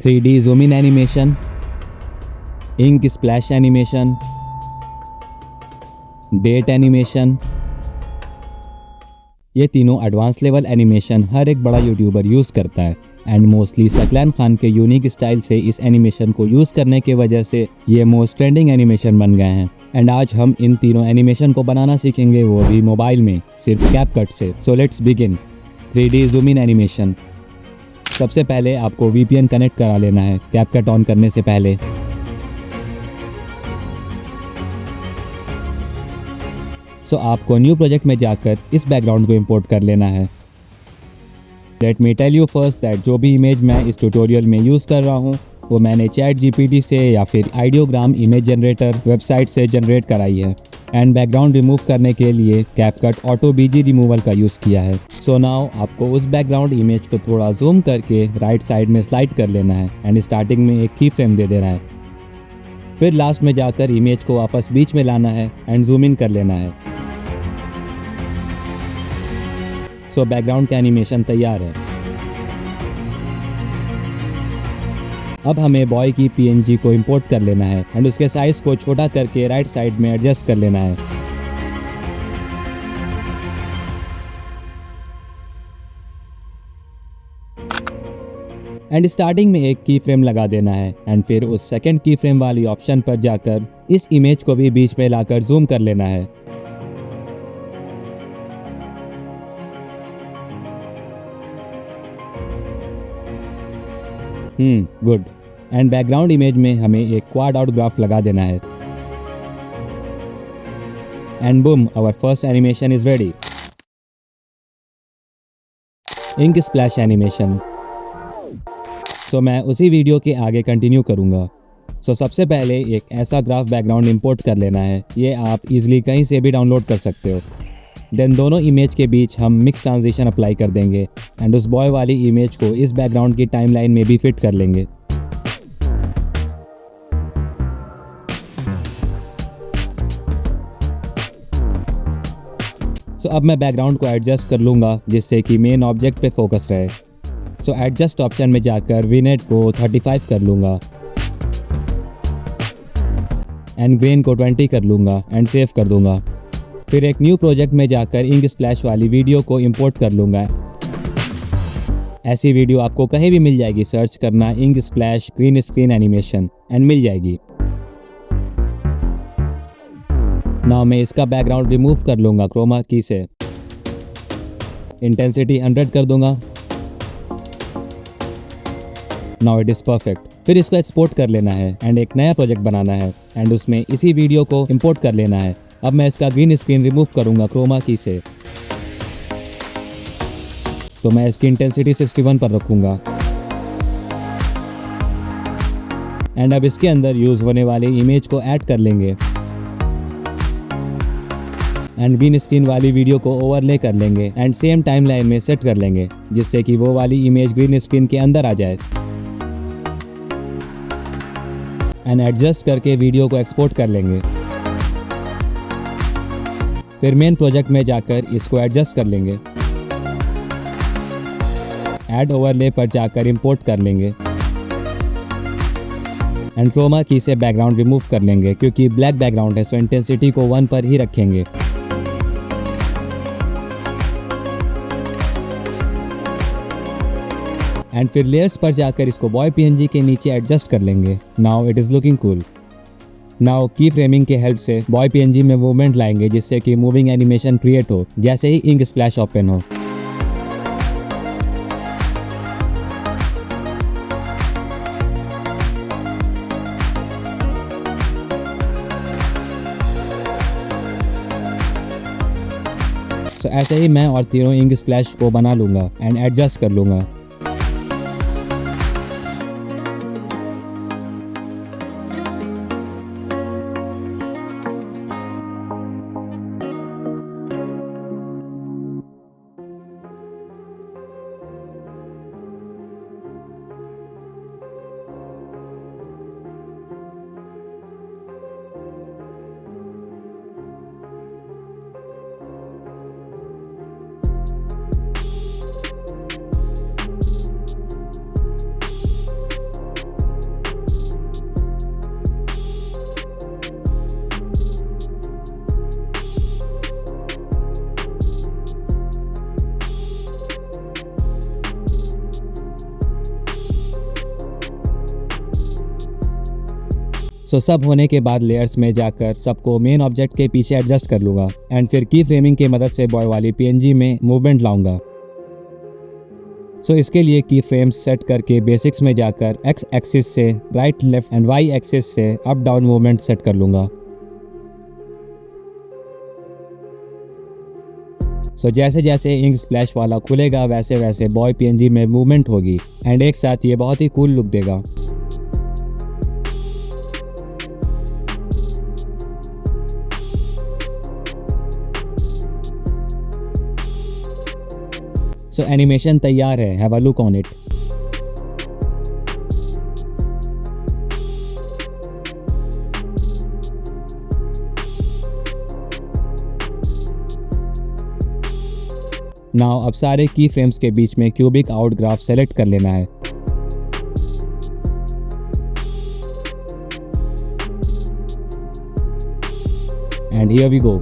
3D zoom in animation, ink splash animation, date animation। ये तीनों advance level animation हर एक बड़ा यूट्यूबर यूज़ करता है एंड मोस्टली सकलान खान के यूनिक स्टाइल से इस एनिमेशन को यूज़ करने की वजह से ये मोस्ट ट्रेंडिंग एनिमेशन बन गए हैं। एंड आज हम इन तीनों एनिमेशन को बनाना सीखेंगे, वो भी मोबाइल में सिर्फ कैपकट से। So let's begin. 3D zoom in animation. सबसे पहले आपको VPN कनेक्ट करा लेना है कैपकट ऑन करने से पहले। सो आपको न्यू प्रोजेक्ट में जाकर इस बैकग्राउंड को इंपोर्ट कर लेना है। Let me tell you first that जो भी इमेज मैं इस ट्यूटोरियल में यूज़ कर रहा हूँ वो मैंने ChatGPT से या फिर आइडियोग्राम इमेज जनरेटर वेबसाइट से जनरेट कराई है एंड बैकग्राउंड रिमूव करने के लिए कैपकट ऑटो BG रिमूवल का यूज़ किया है। सो नाउ आपको उस बैकग्राउंड इमेज को थोड़ा जूम करके राइट साइड में स्लाइड कर लेना है एंड स्टार्टिंग में एक की फ्रेम दे देना है। फिर लास्ट में जाकर इमेज को वापस बीच में लाना है एंड जूम इन कर लेना है। सो बैकग्राउंड का एनिमेशन तैयार है। अब हमें बॉय की PNG को इंपोर्ट कर लेना है एंड उसके साइज को छोटा करके राइट साइड में एडजस्ट कर लेना है। एंड स्टार्टिंग में एक की फ्रेम लगा देना है एंड फिर उस सेकंड की फ्रेम वाली ऑप्शन पर जाकर इस इमेज को भी बीच में लाकर जूम कर लेना है। गुड। एंड बैकग्राउंड इमेज में हमें एक क्वाड आउट ग्राफ लगा देना है। And boom, our first animation is ready. Ink splash animation. So मैं उसी वीडियो के आगे कंटिन्यू करूंगा। सो सबसे पहले एक ऐसा ग्राफ बैकग्राउंड इंपोर्ट कर लेना है। ये आप इजीली कहीं से भी डाउनलोड कर सकते हो। देन दोनों इमेज के बीच हम मिक्स ट्रांजिशन अप्लाई कर देंगे एंड उस बॉय वाली इमेज को इस बैकग्राउंड की टाइमलाइन में भी फिट कर लेंगे। सो अब मैं बैकग्राउंड को एडजस्ट कर लूँगा जिससे कि मेन ऑब्जेक्ट पे फोकस रहे। सो एडजस्ट ऑप्शन में जाकर विनेट को 35 कर लूँगा एंड ग्रेन को 20 कर लूँगा एंड सेव कर दूँगा। फिर एक न्यू प्रोजेक्ट में जाकर इंक स्प्लैश वाली वीडियो को इंपोर्ट कर लूँगा। ऐसी वीडियो आपको कहीं भी मिल जाएगी, सर्च करना ink splash green screen animation and मिल जाएगी। नाउ मैं इसका बैकग्राउंड रिमूव कर लूँगा क्रोमा की से। इंटेंसिटी 100 कर दूँगा। Now it is perfect. फिर इसको एक्सपोर्ट कर लेना है एंड एक नया प्रोजेक्ट बनाना है एंड उसमें इसी वीडियो को इंपोर्ट कर लेना है। अब मैं इसका ग्रीन स्क्रीन रिमूव करूंगा क्रोमा की से। तो मैं इसकी इंटेंसिटी 61 पर रखूंगा एंड अब इसके अंदर यूज होने वाली इमेज को ऐड कर लेंगे एंड ग्रीन स्क्रीन वाली वीडियो को ओवरले कर लेंगे एंड सेम टाइमलाइन में सेट कर लेंगे जिससे कि वो वाली इमेज ग्रीन स्क्रीन के अंदर आ जाए। एंड एडजस्ट करके वीडियो को एक्सपोर्ट कर लेंगे। फिर मेन प्रोजेक्ट में जाकर इसको एडजस्ट कर लेंगे। ऐड ओवरले पर जाकर इंपोर्ट कर लेंगे एंड क्रोमा की से बैकग्राउंड रिमूव कर लेंगे क्योंकि ब्लैक बैकग्राउंड है, सो इंटेंसिटी को 1 पर ही रखेंगे। एंड फिर लेयर्स पर जाकर इसको बॉय PNG के नीचे एडजस्ट कर लेंगे। Now it is looking cool. Now की फ्रेमिंग के हेल्प से बॉय PNG में मूवमेंट लाएंगे जिससे कि मूविंग एनिमेशन क्रिएट हो जैसे ही इंक स्प्लैश ओपन हो। सो ऐसे ही मैं और तीनों इंक स्प्लैश को बना लूँगा एंड एडजस्ट कर लूँगा। सो सब होने के बाद लेयर्स में जाकर सबको मेन ऑब्जेक्ट के पीछे एडजस्ट कर लूंगा एंड फिर की फ्रेमिंग की मदद से बॉय वाली पीएनजी में मूवमेंट लाऊंगा। सो इसके लिए की फ्रेम्स सेट करके बेसिक्स में जाकर एक्स एक्सिस से right left and Y axis से अप डाउन मूवमेंट सेट कर लूंगा। सो जैसे जैसे इंक स्प्लैश वाला खुलेगा वैसे वैसे बॉय पीएनजी में मूवमेंट होगी एंड एक साथ ये बहुत ही कूल लुक देगा। सो एनिमेशन तैयार है, have a look on it. Now अब सारे की फ्रेम्स के बीच में क्यूबिक आउट ग्राफ सेलेक्ट कर लेना है। And here we go.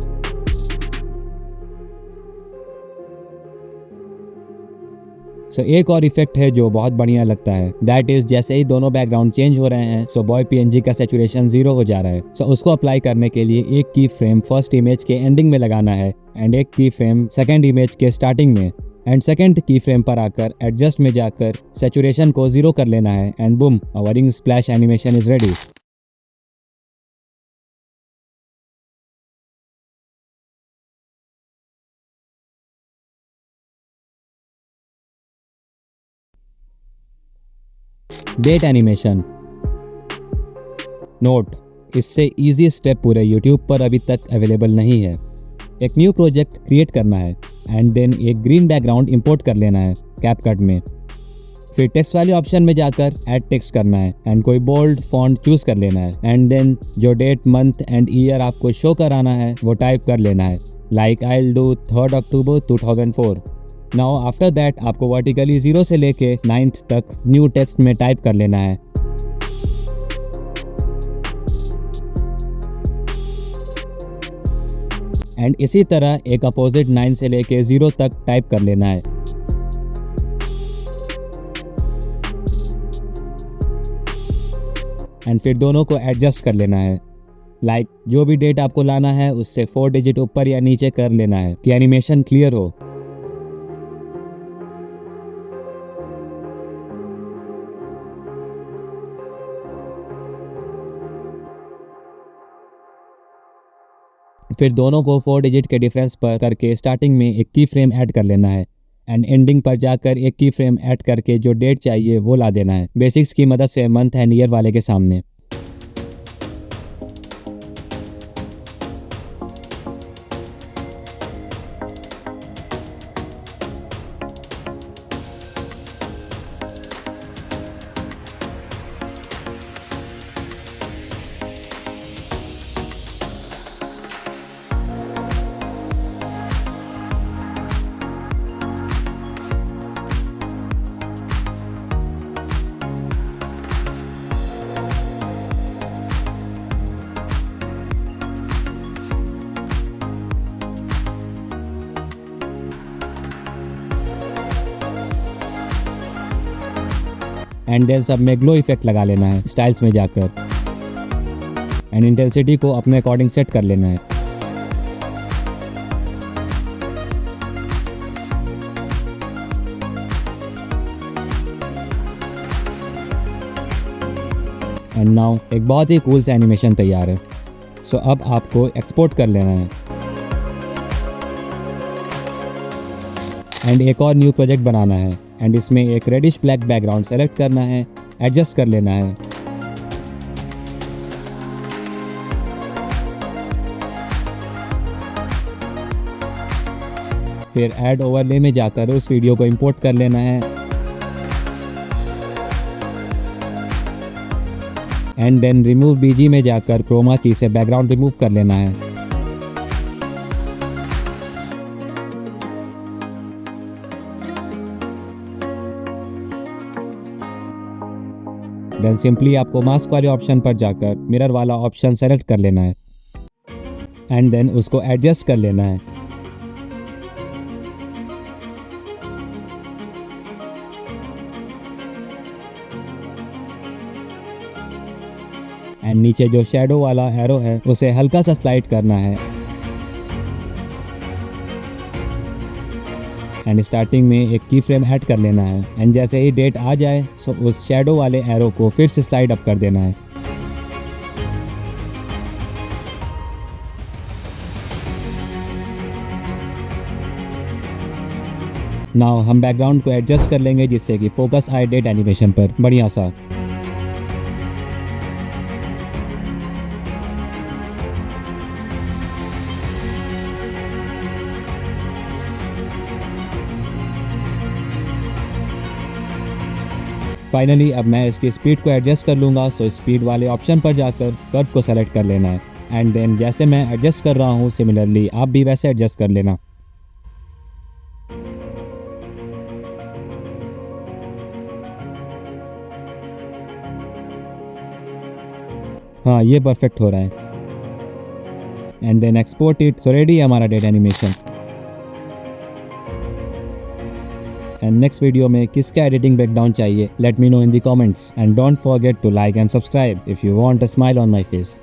So एक और इफेक्ट है जो बहुत बढ़िया लगता है, दैट इज जैसे ही दोनों बैकग्राउंड चेंज हो रहे हैं सो बॉय पीएनजी का सैचुरेशन 0 हो जा रहा है। सो उसको अप्लाई करने के लिए एक की फ्रेम फर्स्ट इमेज के एंडिंग में लगाना है एंड एक की फ्रेम सेकंड इमेज के स्टार्टिंग में एंड सेकंड की फ्रेम पर आकर एडजस्ट में जाकर सैचुरेशन को 0 कर लेना है and boom, our ink splash animation is ready. That animation. Note, इससे इजी स्टेप पूरे YouTube पर अभी तक अवेलेबल नहीं है। एक न्यू प्रोजेक्ट क्रिएट करना है एंड देन एक ग्रीन बैकग्राउंड इंपोर्ट कर लेना है कैपकट में। फिर टेक्स्ट वाले ऑप्शन में जाकर ऐड टेक्स्ट करना है एंड कोई बोल्ड फॉन्ट चूज कर लेना है एंड देन जो डेट मंथ एंड ईयर आपको शो कराना है वो टाइप कर लेना है, like I will do 3 October 2004। Now after that आपको वर्टिकली 0 से लेके 9th तक न्यू टेक्स्ट में टाइप कर लेना है। एंड इसी तरह एक अपोजिट 9 से लेके 0 तक टाइप कर लेना है। एंड फिर दोनों को एडजस्ट कर लेना है, लाइक जो भी डेट आपको लाना है उससे 4 डिजिट ऊपर या नीचे कर लेना है कि एनिमेशन क्लियर हो। फिर दोनों को 4 डिजिट के डिफरेंस पर करके स्टार्टिंग में एक की फ्रेम ऐड कर लेना है एंड एंडिंग पर जाकर एक की फ्रेम ऐड करके जो डेट चाहिए वो ला देना है बेसिक्स की मदद से मंथ एंड ईयर वाले के सामने। एंड देन सब में ग्लो इफेक्ट लगा लेना है स्टाइल्स में जाकर एंड इंटेंसिटी को अपने अकॉर्डिंग सेट कर लेना है। एंड नाउ एक बहुत ही कूल सा एनिमेशन तैयार है। सो अब आपको एक्सपोर्ट कर लेना है एंड एक और न्यू प्रोजेक्ट बनाना है एंड इसमें एक रेडिश ब्लैक बैकग्राउंड सेलेक्ट करना है, एडजस्ट कर लेना है। फिर ऐड ओवरले में जाकर उस वीडियो को इंपोर्ट कर लेना है एंड देन रिमूव बीजी में जाकर क्रोमा की से बैकग्राउंड रिमूव कर लेना है। देन सिंपली आपको मास्क वाले ऑप्शन पर जाकर मिरर वाला ऑप्शन सेलेक्ट कर लेना है एंड देन उसको एडजस्ट कर लेना है। एंड नीचे जो शेडो वाला एरो है उसे हल्का सा स्लाइड करना है एंड स्टार्टिंग में एक की फ्रेम ऐड कर लेना है एंड जैसे ही डेट आ जाए तो उस शेडो वाले एरो को फिर से स्लाइड अप कर देना है। नाउ हम बैकग्राउंड को एडजस्ट कर लेंगे जिससे कि फोकस आए डेट एनिमेशन पर बढ़िया सा। फाइनली अब मैं इसकी स्पीड को एडजस्ट कर लूँगा। सो स्पीड वाले ऑप्शन पर जाकर कर्व को सेलेक्ट कर लेना है एंड देन जैसे मैं एडजस्ट कर रहा हूँ सिमिलरली आप भी वैसे एडजस्ट कर लेना। हाँ ये परफेक्ट हो रहा है and then export it. So ready है हमारा that animation. And next video में किसका एडिटिंग ब्रेकडाउन चाहिए let me know in the comments and don't forget to like and subscribe if you want a smile on my face.